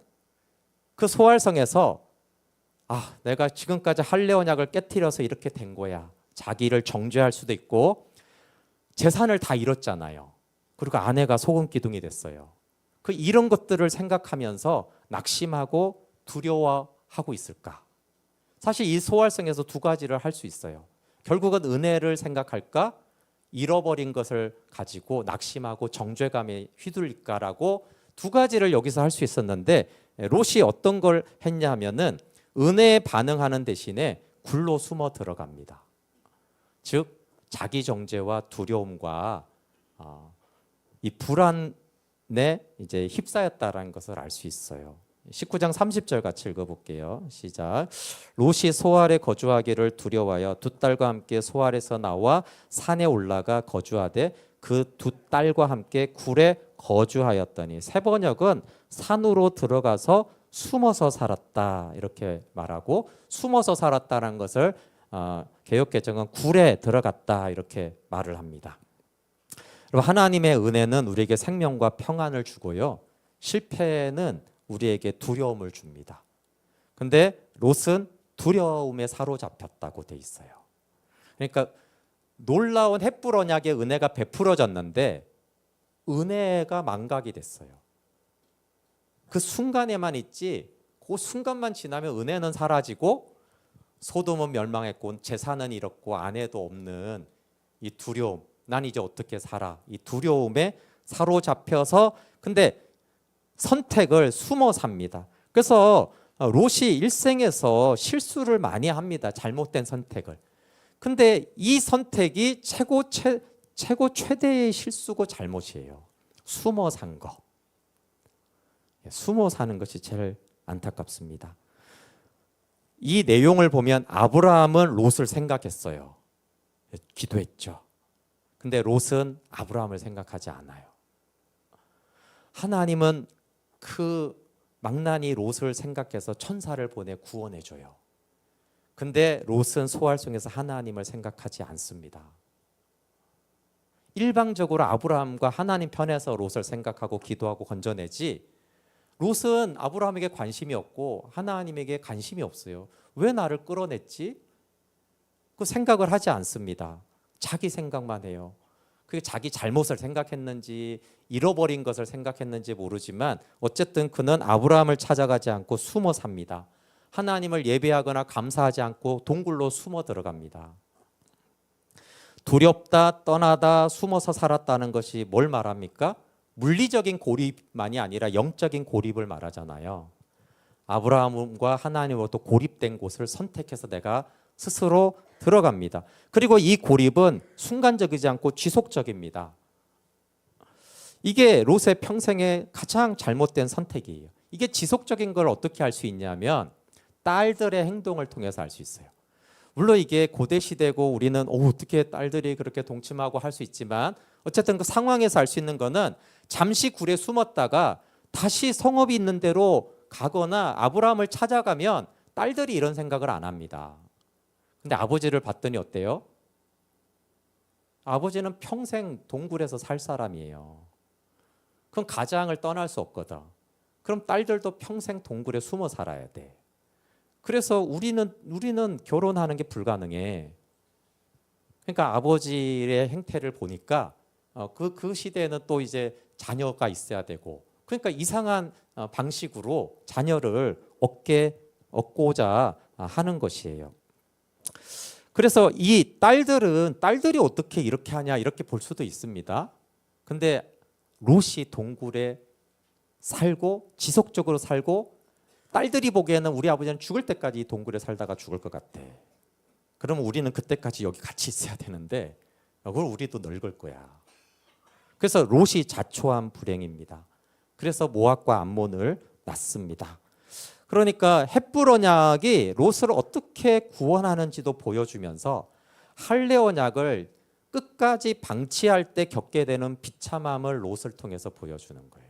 그 소활성에서 내가 지금까지 할례 언약을 깨트려서 이렇게 된 거야. 자기를 정죄할 수도 있고 재산을 다 잃었잖아요. 그리고 아내가 소금 기둥이 됐어요. 그 이런 것들을 생각하면서 낙심하고 두려워하고 있을까? 사실 이 소활성에서 두 가지를 할 수 있어요. 결국은 은혜를 생각할까? 잃어버린 것을 가지고 낙심하고 정죄감에 휘둘릴까라고 두 가지를 여기서 할 수 있었는데 롯이 어떤 걸 했냐면은 은혜에 반응하는 대신에 굴로 숨어 들어갑니다. 즉 자기 정죄와 두려움과 이 불안에 이제 휩싸였다라는 것을 알 수 있어요. 19장 30절 같이 읽어볼게요. 시작. 롯이 소알에 거주하기를 두려워하여 두 딸과 함께 소알에서 나와 산에 올라가 거주하되 그 두 딸과 함께 굴에 거주하였더니 세 번역은 산으로 들어가서 숨어서 살았다 이렇게 말하고 숨어서 살았다는 것을 개역개정은 굴에 들어갔다 이렇게 말을 합니다. 하나님의 은혜는 우리에게 생명과 평안을 주고요. 실패는 우리에게 두려움을 줍니다. 근데 롯은 두려움에 사로잡혔다고 돼 있어요. 그러니까 놀라운 햇불 언약의 은혜가 베풀어졌는데 은혜가 망각이 됐어요. 그 순간에만 있지 그 순간만 지나면 은혜는 사라지고 소돔은 멸망했고 재산은 잃었고 아내도 없는 이 두려움, 난 이제 어떻게 살아, 이 두려움에 사로잡혀서 근데 선택을 숨어 삽니다. 그래서 롯이 일생에서 실수를 많이 합니다. 잘못된 선택을. 근데 이 선택이 최고 최대의 실수고 잘못이에요. 숨어 산 거. 숨어 사는 것이 제일 안타깝습니다. 이 내용을 보면 아브라함은 롯을 생각했어요. 기도했죠. 근데 롯은 아브라함을 생각하지 않아요. 하나님은 그 망나니 롯을 생각해서 천사를 보내 구원해 줘요. 근데 롯은 소알 속에서 하나님을 생각하지 않습니다. 일방적으로 아브라함과 하나님 편에서 롯을 생각하고 기도하고 건져내지 롯은 아브라함에게 관심이 없고 하나님에게 관심이 없어요. 왜 나를 끌어냈지? 그 생각을 하지 않습니다. 자기 생각만 해요. 그게 자기 잘못을 생각했는지 잃어버린 것을 생각했는지 모르지만 어쨌든 그는 아브라함을 찾아가지 않고 숨어 삽니다. 하나님을 예배하거나 감사하지 않고 동굴로 숨어 들어갑니다. 두렵다, 떠나다, 숨어서 살았다는 것이 뭘 말합니까? 물리적인 고립만이 아니라 영적인 고립을 말하잖아요. 아브라함과 하나님으로부터 고립된 곳을 선택해서 내가 스스로 들어갑니다. 그리고 이 고립은 순간적이지 않고 지속적입니다. 이게 롯의 평생의 가장 잘못된 선택이에요. 이게 지속적인 걸 어떻게 알 수 있냐면 딸들의 행동을 통해서 알 수 있어요. 물론 이게 고대 시대고 우리는 어떻게 딸들이 그렇게 동침하고 할 수 있지만 어쨌든 그 상황에서 알 수 있는 거는 잠시 굴에 숨었다가 다시 성읍이 있는 데로 가거나 아브라함을 찾아가면 딸들이 이런 생각을 안 합니다. 근데 아버지를 봤더니 어때요? 아버지는 평생 동굴에서 살 사람이에요. 그럼 가장을 떠날 수 없거든. 그럼 딸들도 평생 동굴에 숨어 살아야 돼. 그래서 우리는 결혼하는 게 불가능해. 그러니까 아버지의 행태를 보니까 그 시대에는 또 이제 자녀가 있어야 되고 그러니까 이상한 방식으로 자녀를 얻고자 하는 것이에요. 그래서 이 딸들이 어떻게 이렇게 하냐 이렇게 볼 수도 있습니다. 근데 롯이 동굴에 살고 지속적으로 살고 딸들이 보기에는 우리 아버지는 죽을 때까지 이 동굴에 살다가 죽을 것 같아. 그러면 우리는 그때까지 여기 같이 있어야 되는데 그걸 우리도 늙을 거야. 그래서 롯이 자초한 불행입니다. 그래서 모압과 암몬을 낳습니다. 그러니까 햇불 언약이 롯을 어떻게 구원하는지도 보여주면서 할례 언약을 끝까지 방치할 때 겪게 되는 비참함을 롯을 통해서 보여주는 거예요.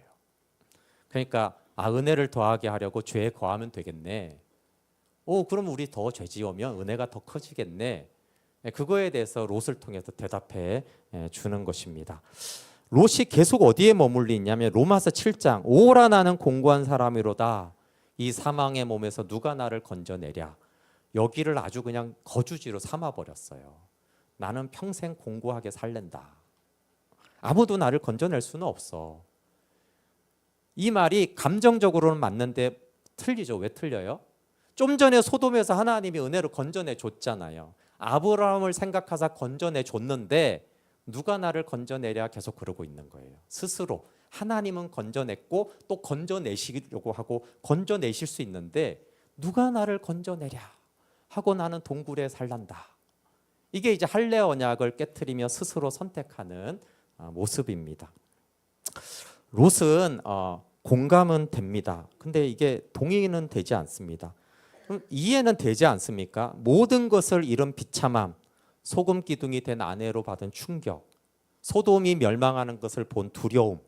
그러니까 은혜를 더하게 하려고 죄에 거하면 되겠네. 그럼 우리 더 죄 지으면 은혜가 더 커지겠네. 그거에 대해서 롯을 통해서 대답해 주는 것입니다. 롯이 계속 어디에 머물리냐면 로마서 7장 오라 나는 공고한 사람이로다. 이 사망의 몸에서 누가 나를 건져내랴. 여기를 아주 그냥 거주지로 삼아버렸어요. 나는 평생 공고하게 살랜다. 아무도 나를 건져낼 수는 없어. 이 말이 감정적으로는 맞는데 틀리죠. 왜 틀려요? 좀 전에 소돔에서 하나님이 은혜로 건져내 줬잖아요. 아브라함을 생각하사 건져내 줬는데 누가 나를 건져내랴 계속 그러고 있는 거예요. 스스로. 하나님은 건져냈고 또 건져내시려고 하고 건져내실 수 있는데 누가 나를 건져내랴 하고 나는 동굴에 살란다. 이게 이제 할례 언약을 깨트리며 스스로 선택하는 모습입니다. 롯은 공감은 됩니다. 근데 이게 동의는 되지 않습니다. 그럼 이해는 되지 않습니까? 모든 것을 잃은 비참함, 소금 기둥이 된 아내로 받은 충격, 소돔이 멸망하는 것을 본 두려움,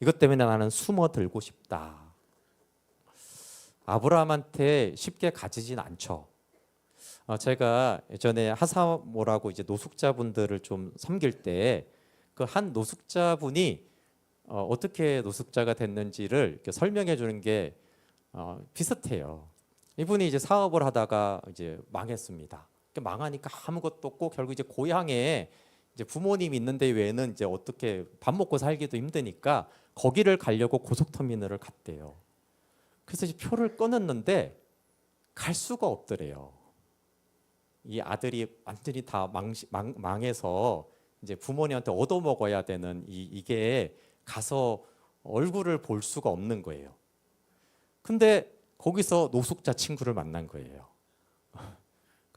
이것 때문에 나는 숨어들고 싶다. 아브라함한테 쉽게 가지진 않죠. 제가 예전에 하사모라고 이제 노숙자분들을 좀 섬길 때 그 한 노숙자분이 어떻게 노숙자가 됐는지를 이렇게 설명해 주는 게 비슷해요. 이분이 이제 사업을 하다가 이제 망했습니다. 망하니까 아무것도 없고 결국 이제 고향에 이제 부모님 있는데 외에는 이제 어떻게 밥 먹고 살기도 힘드니까 거기를 가려고 고속터미널을 갔대요. 그래서 이제 표를 끊었는데 갈 수가 없더래요. 이 아들이 완전히 다 망해서 이제 부모님한테 얻어먹어야 되는 이게 가서 얼굴을 볼 수가 없는 거예요. 근데 거기서 노숙자 친구를 만난 거예요.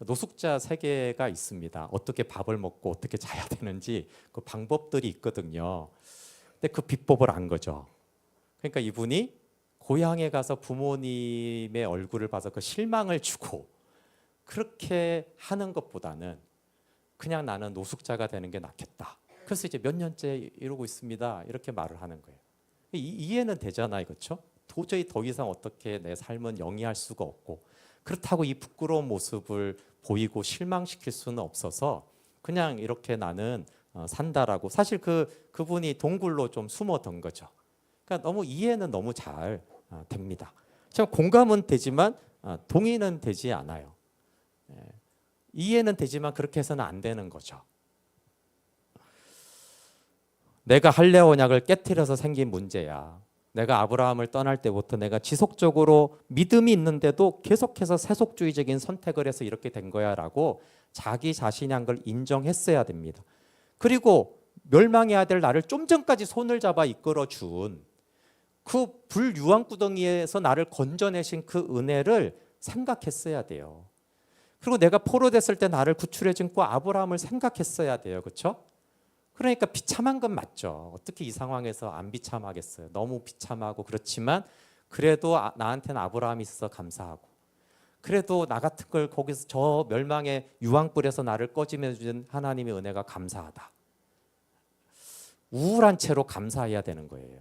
노숙자 세계가 있습니다. 어떻게 밥을 먹고 어떻게 자야 되는지 그 방법들이 있거든요. 근데 그 비법을 안 거죠. 그러니까 이분이 고향에 가서 부모님의 얼굴을 봐서 그 실망을 주고 그렇게 하는 것보다는 그냥 나는 노숙자가 되는 게 낫겠다. 그래서 이제 몇 년째 이러고 있습니다. 이렇게 말을 하는 거예요. 이해는 되잖아요, 그렇죠? 도저히 더 이상 어떻게 내 삶은 영위할 수가 없고 그렇다고 이 부끄러운 모습을 보이고 실망시킬 수는 없어서 그냥 이렇게 나는 산다라고 사실 그분이 동굴로 좀 숨어던 거죠. 그러니까 너무 이해는 너무 잘 됩니다. 참 공감은 되지만 동의는 되지 않아요. 이해는 되지만 그렇게 해서는 안 되는 거죠. 내가 할례 언약을 깨트려서 생긴 문제야. 내가 아브라함을 떠날 때부터 내가 지속적으로 믿음이 있는데도 계속해서 세속주의적인 선택을 해서 이렇게 된 거야라고 자기 자신이 한 걸 인정했어야 됩니다. 그리고 멸망해야 될 나를 좀 전까지 손을 잡아 이끌어준 그 불유황구덩이에서 나를 건져내신 그 은혜를 생각했어야 돼요. 그리고 내가 포로됐을 때 나를 구출해 준 그 아브라함을 생각했어야 돼요. 그렇죠? 그러니까 비참한 건 맞죠. 어떻게 이 상황에서 안 비참하겠어요. 너무 비참하고 그렇지만 그래도 나한테는 아브라함이 있어서 감사하고 그래도 나 같은 걸 거기서 저 멸망의 유황불에서 나를 꺼지며 주신 하나님의 은혜가 감사하다. 우울한 채로 감사해야 되는 거예요.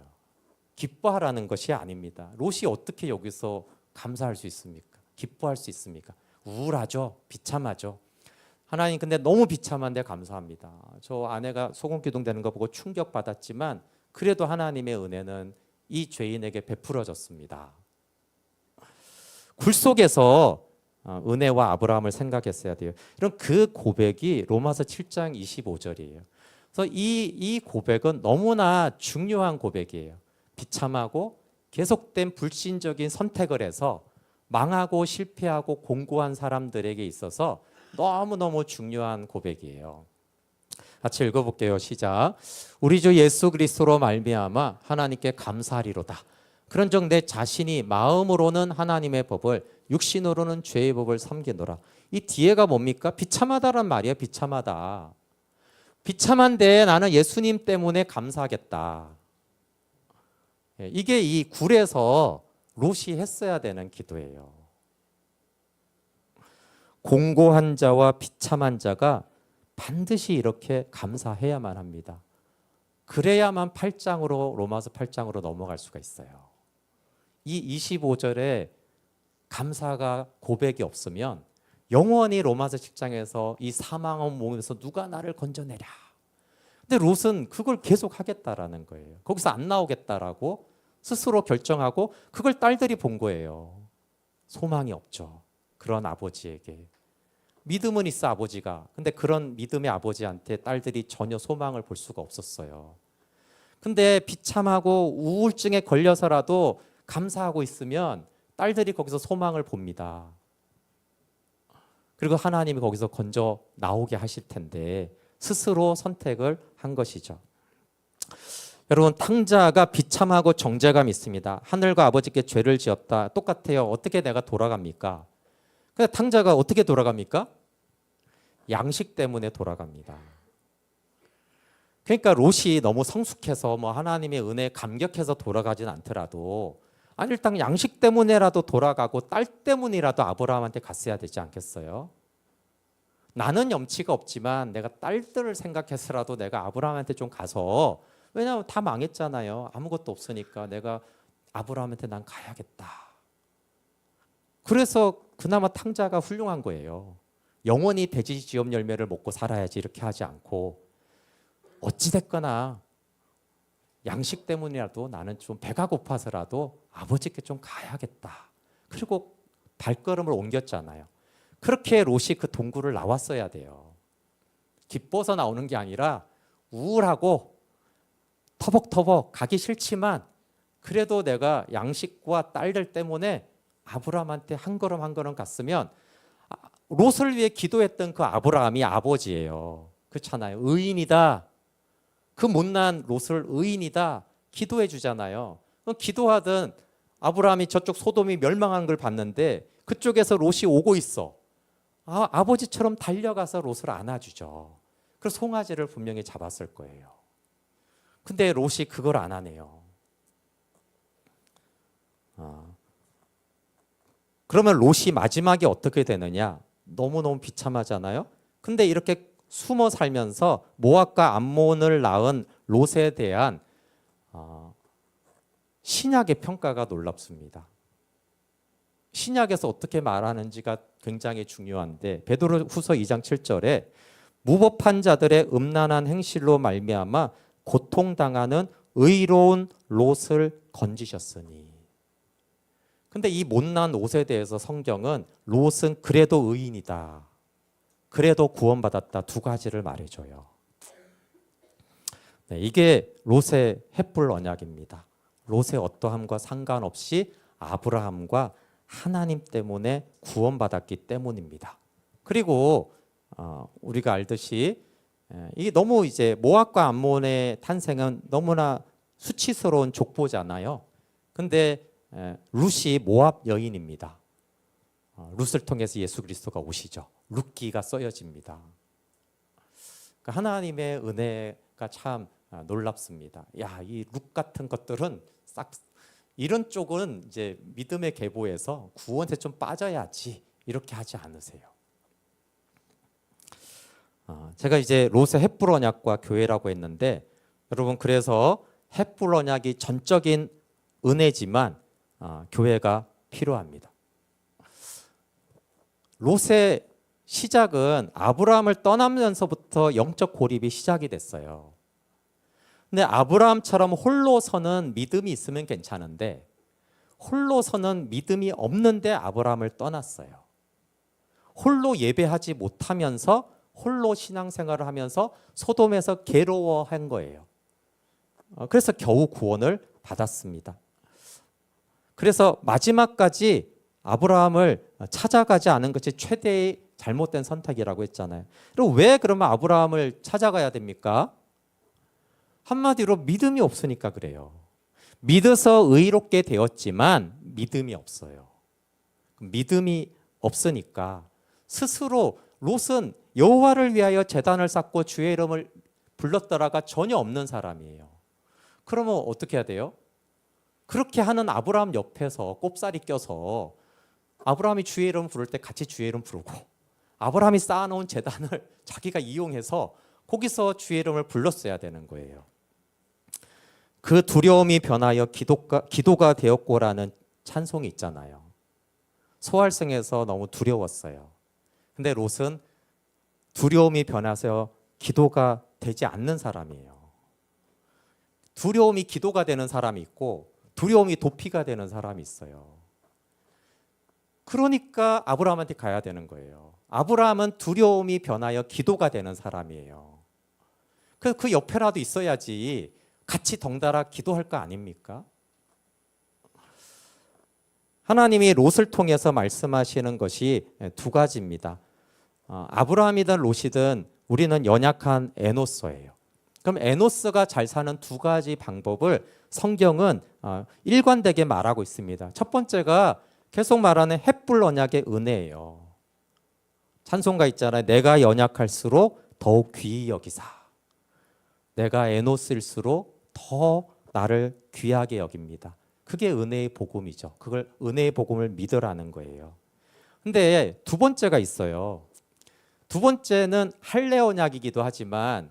기뻐하라는 것이 아닙니다. 롯이 어떻게 여기서 감사할 수 있습니까? 기뻐할 수 있습니까? 우울하죠. 비참하죠. 하나님 근데 너무 비참한데 감사합니다. 저 아내가 소금기둥 되는 거 보고 충격받았지만 그래도 하나님의 은혜는 이 죄인에게 베풀어졌습니다. 굴 속에서 은혜와 아브라함을 생각했어야 돼요. 이런 그 고백이 로마서 7장 25절이에요. 그래서 이 고백은 너무나 중요한 고백이에요. 비참하고 계속된 불신적인 선택을 해서 망하고 실패하고 공고한 사람들에게 있어서 너무너무 중요한 고백이에요. 같이 읽어볼게요. 시작. 우리 주 예수 그리스도로 말미암아 하나님께 감사하리로다. 그런즉 내 자신이 마음으로는 하나님의 법을 육신으로는 죄의 법을 섬기노라. 이 뒤에가 뭡니까? 비참하다란 말이에요. 비참하다. 비참한데 나는 예수님 때문에 감사하겠다. 이게 이 굴에서 롯이 했어야 되는 기도예요. 공고한 자와 비참한 자가 반드시 이렇게 감사해야만 합니다. 그래야만 8장으로 로마서 8장으로 넘어갈 수가 있어요. 이 25절에 감사가 고백이 없으면 영원히 로마서 10장에서 이 사망한 몸에서 누가 나를 건져내랴. 근데 롯은 그걸 계속 하겠다라는 거예요. 거기서 안 나오겠다라고 스스로 결정하고 그걸 딸들이 본 거예요. 소망이 없죠. 그런 아버지에게. 믿음은 있어 아버지가. 근데 그런 믿음의 아버지한테 딸들이 전혀 소망을 볼 수가 없었어요. 근데 비참하고 우울증에 걸려서라도 감사하고 있으면 딸들이 거기서 소망을 봅니다. 그리고 하나님이 거기서 건져 나오게 하실 텐데 스스로 선택을 한 것이죠. 여러분 탕자가 비참하고 정죄감이 있습니다. 하늘과 아버지께 죄를 지었다. 똑같아요. 어떻게 내가 돌아갑니까? 근데 탕자가 어떻게 돌아갑니까? 양식 때문에 돌아갑니다. 그러니까 롯이 너무 성숙해서 뭐 하나님의 은혜에 감격해서 돌아가진 않더라도 아니 일단 양식 때문에라도 돌아가고 딸 때문이라도 아브라함한테 갔어야 되지 않겠어요? 나는 염치가 없지만 내가 딸들을 생각해서라도 내가 아브라함한테 좀 가서 왜냐하면 다 망했잖아요. 아무것도 없으니까 내가 아브라함한테 난 가야겠다. 그래서 그나마 탕자가 훌륭한 거예요. 영원히 돼지지업 열매를 먹고 살아야지 이렇게 하지 않고 어찌됐거나 양식 때문이라도 나는 좀 배가 고파서라도 아버지께 좀 가야겠다. 그리고 발걸음을 옮겼잖아요. 그렇게 롯이 그 동굴을 나왔어야 돼요. 기뻐서 나오는 게 아니라 우울하고 터벅터벅 가기 싫지만 그래도 내가 양식과 딸들 때문에 아브라함한테 한 걸음 한 걸음 갔으면, 롯을 위해 기도했던 그 아브라함이 아버지예요. 그렇잖아요. 의인이다. 그 못난 롯을 의인이다 기도해 주잖아요. 그럼 기도하던 아브라함이 저쪽 소돔이 멸망한 걸 봤는데 그쪽에서 롯이 오고 있어. 아버지처럼 달려가서 롯을 안아주죠. 그래서 송아지를 분명히 잡았을 거예요. 근데 롯이 그걸 안 하네요. 그러면 롯이 마지막에 어떻게 되느냐? 너무너무 비참하잖아요. 근데 이렇게 숨어 살면서 모압과 암몬을 낳은 롯에 대한 신약의 평가가 놀랍습니다. 신약에서 어떻게 말하는지가 굉장히 중요한데, 베드로후서 2장 7절에 무법한 자들의 음란한 행실로 말미암아 고통당하는 의로운 롯을 건지셨으니. 근데 이 못난 롯에 대해서 성경은 롯은 그래도 의인이다, 그래도 구원받았다, 두 가지를 말해줘요. 네, 이게 롯의 헷불 언약입니다. 롯의 어떠함과 상관없이 아브라함과 하나님 때문에 구원받았기 때문입니다. 그리고 우리가 알듯이 이게 너무 이제 모압과 암몬의 탄생은 너무나 수치스러운 족보잖아요. 근데 룻이 모압 여인입니다. 룻을 통해서 예수 그리스도가 오시죠. 룻기가 써여집니다. 그러니까 하나님의 은혜가 참 놀랍습니다. 야, 이 룻 같은 것들은 싹 이런 쪽은 이제 믿음의 계보에서 구원에 좀 빠져야지 이렇게 하지 않으세요. 제가 이제 롯의 헷불 언약과 교회라고 했는데, 여러분 그래서 헷불 언약이 전적인 은혜지만 교회가 필요합니다. 롯의 시작은 아브라함을 떠나면서부터 영적 고립이 시작이 됐어요. 근데 아브라함처럼 홀로서는 믿음이 있으면 괜찮은데, 홀로서는 믿음이 없는데 아브라함을 떠났어요. 홀로 예배하지 못하면서 홀로 신앙생활을 하면서 소돔에서 괴로워한 거예요. 그래서 겨우 구원을 받았습니다. 그래서 마지막까지 아브라함을 찾아가지 않은 것이 최대의 잘못된 선택이라고 했잖아요. 그리고 왜 그러면 아브라함을 찾아가야 됩니까? 한마디로 믿음이 없으니까 그래요. 믿어서 의롭게 되었지만 믿음이 없어요. 믿음이 없으니까 스스로 롯은 여호와를 위하여 제단을 쌓고 주의 이름을 불렀더라가 전혀 없는 사람이에요. 그러면 어떻게 해야 돼요? 그렇게 하는 아브라함 옆에서 꼽살이 껴서 아브라함이 주의 이름 부를 때 같이 주의 이름 부르고, 아브라함이 쌓아놓은 제단을 자기가 이용해서 거기서 주의 이름을 불렀어야 되는 거예요. 그 두려움이 변하여 기도가 되었고라는 찬송이 있잖아요. 소활성에서 너무 두려웠어요. 근데 롯은 두려움이 변해서 기도가 되지 않는 사람이에요. 두려움이 기도가 되는 사람이 있고 두려움이 도피가 되는 사람이 있어요. 그러니까 아브라함한테 가야 되는 거예요. 아브라함은 두려움이 변하여 기도가 되는 사람이에요. 그 옆에라도 있어야지 같이 덩달아 기도할 거 아닙니까? 하나님이 롯을 통해서 말씀하시는 것이 두 가지입니다. 아브라함이든 롯이든 우리는 연약한 에노스예요. 그럼 에노스가 잘 사는 두 가지 방법을 성경은 일관되게 말하고 있습니다. 첫 번째가 계속 말하는 헷불 언약의 은혜예요. 찬송가 있잖아요. 내가 연약할수록 더욱 귀히 여기사. 내가 에노스일수록 더 나를 귀하게 여깁니다. 그게 은혜의 복음이죠. 그걸 은혜의 복음을 믿으라는 거예요. 근데 두 번째가 있어요. 두 번째는 할례 언약이기도 하지만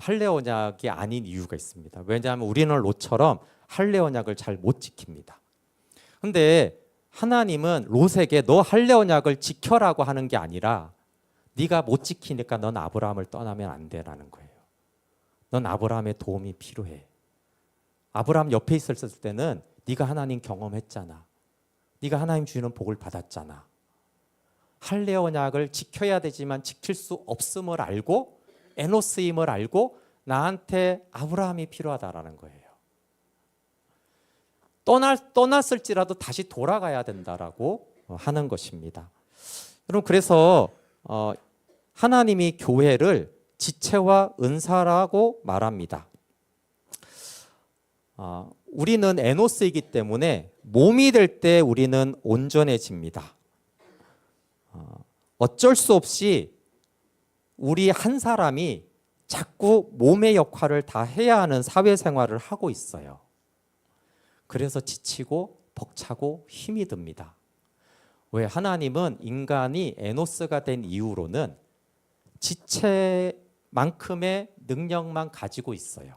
할례 언약이 아닌 이유가 있습니다. 왜냐하면 우리는 롯처럼 할례 언약을 잘 못 지킵니다. 근데 하나님은 롯에게 너 할례 언약을 지켜라고 하는 게 아니라 네가 못 지키니까 넌 아브라함을 떠나면 안 돼라는 거예요. 넌 아브라함의 도움이 필요해. 아브라함 옆에 있었을 때는 네가 하나님 경험했잖아. 네가 하나님 주시는 복을 받았잖아. 할례 언약을 지켜야 되지만 지킬 수 없음을 알고 에노스임을 알고 나한테 아브라함이 필요하다라는 거예요. 떠났을지라도 다시 돌아가야 된다라고 하는 것입니다. 여러분, 그래서 하나님이 교회를 지체와 은사라고 말합니다. 우리는 에노스이기 때문에 몸이 될 때 우리는 온전해집니다. 어쩔 수 없이 우리 한 사람이 자꾸 몸의 역할을 다 해야 하는 사회생활을 하고 있어요. 그래서 지치고 벅차고 힘이 듭니다. 왜? 하나님은 인간이 에노스가 된 이후로는 지체만큼의 능력만 가지고 있어요.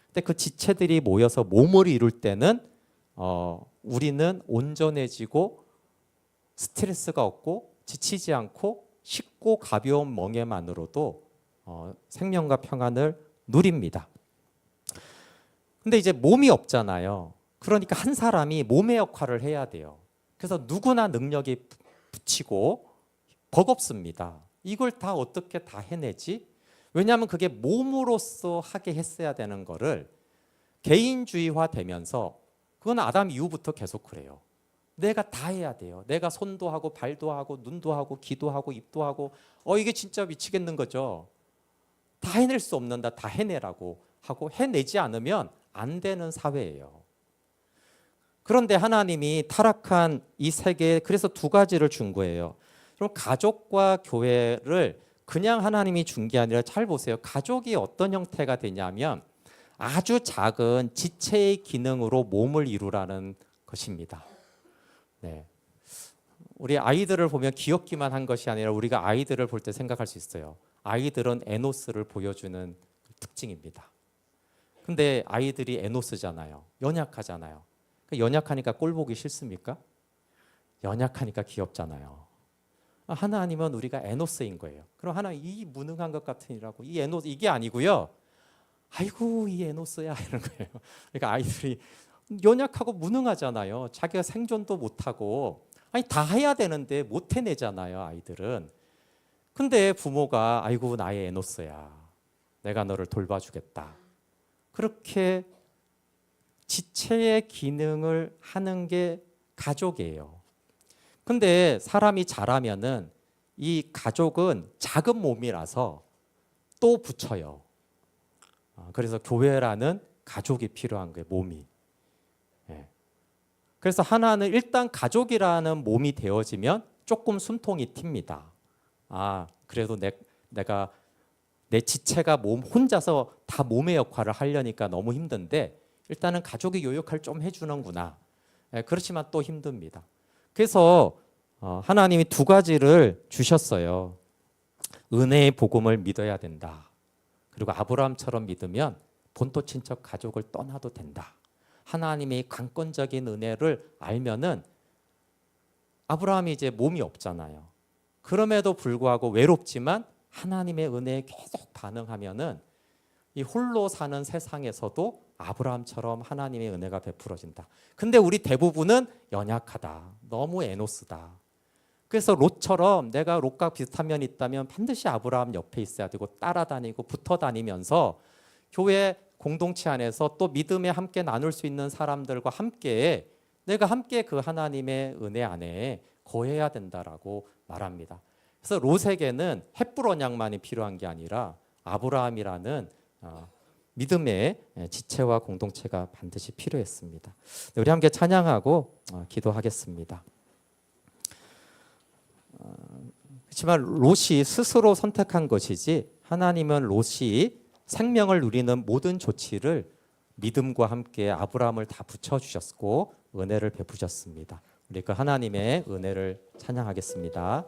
근데 그 지체들이 모여서 몸을 이룰 때는 우리는 온전해지고 스트레스가 없고 지치지 않고 쉽고 가벼운 멍에만으로도 생명과 평안을 누립니다. 근데 이제 몸이 없잖아요. 그러니까 한 사람이 몸의 역할을 해야 돼요. 그래서 누구나 능력이 붙이고 버겁습니다. 이걸 다 어떻게 다 해내지? 왜냐하면 그게 몸으로서 하게 했어야 되는 거를 개인주의화 되면서, 그건 아담 이후부터 계속 그래요. 내가 다 해야 돼요. 내가 손도 하고 발도 하고 눈도 하고 귀도 하고 입도 하고, 이게 진짜 미치겠는 거죠. 다 해낼 수 없는다. 다 해내라고 하고 해내지 않으면 안 되는 사회예요. 그런데 하나님이 타락한 이 세계에 그래서 두 가지를 준 거예요. 그럼 가족과 교회를 그냥 하나님이 준 게 아니라, 잘 보세요. 가족이 어떤 형태가 되냐면 아주 작은 지체의 기능으로 몸을 이루라는 것입니다. 네. 우리 아이들을 보면 귀엽기만 한 것이 아니라 우리가 아이들을 볼 때 생각할 수 있어요. 아이들은 에노스를 보여주는 특징입니다. 근데 아이들이 에노스잖아요. 연약하잖아요. 연약하니까 꼴 보기 싫습니까? 연약하니까 귀엽잖아요. 하나님은 우리가 에노스인 거예요. 그럼 하나님, 이 무능한 것 같으니라고, 이 에노스, 이게 아니고요. 아이고 이 에노스야 이런 거예요. 그러니까 아이들이 연약하고 무능하잖아요. 자기가 생존도 못하고, 아니 다 해야 되는데 못 해내잖아요, 아이들은. 근데 부모가 아이고 나의 에노스야, 내가 너를 돌봐주겠다, 그렇게 지체의 기능을 하는 게 가족이에요. 근데 사람이 자라면은 이 가족은 작은 몸이라서 또 붙여요. 그래서 교회라는 가족이 필요한 거예요, 몸이. 그래서 하나는 일단 가족이라는 몸이 되어지면 조금 숨통이 튑니다. 그래도 내가 내 지체가 혼자서 다 몸의 역할을 하려니까 너무 힘든데 일단은 가족이 요 역할을 좀 해주는구나. 그렇지만 또 힘듭니다. 그래서 하나님이 두 가지를 주셨어요. 은혜의 복음을 믿어야 된다. 그리고 아브라함처럼 믿으면 본토 친척 가족을 떠나도 된다. 하나님의 강권적인 은혜를 알면은, 아브라함이 이제 몸이 없잖아요. 그럼에도 불구하고 외롭지만 하나님의 은혜에 계속 반응하면은 이 홀로 사는 세상에서도 아브라함처럼 하나님의 은혜가 베풀어진다. 근데 우리 대부분은 연약하다, 너무 에노스다. 그래서 롯처럼 내가 롯과 비슷한 면이 있다면 반드시 아브라함 옆에 있어야 되고 따라다니고 붙어 다니면서 교회 공동체 안에서 또 믿음에 함께 나눌 수 있는 사람들과 함께 내가 함께 그 하나님의 은혜 안에 거해야 된다라고 말합니다. 그래서 롯에게는 헷불 언약만이 필요한 게 아니라 아브라함이라는 믿음의 지체와 공동체가 반드시 필요했습니다. 우리 함께 찬양하고 기도하겠습니다. 그렇지만 롯이 스스로 선택한 것이지, 하나님은 롯이 생명을 누리는 모든 조치를 믿음과 함께 아브라함을 다 붙여주셨고 은혜를 베푸셨습니다. 우리 그 하나님의 은혜를 찬양하겠습니다.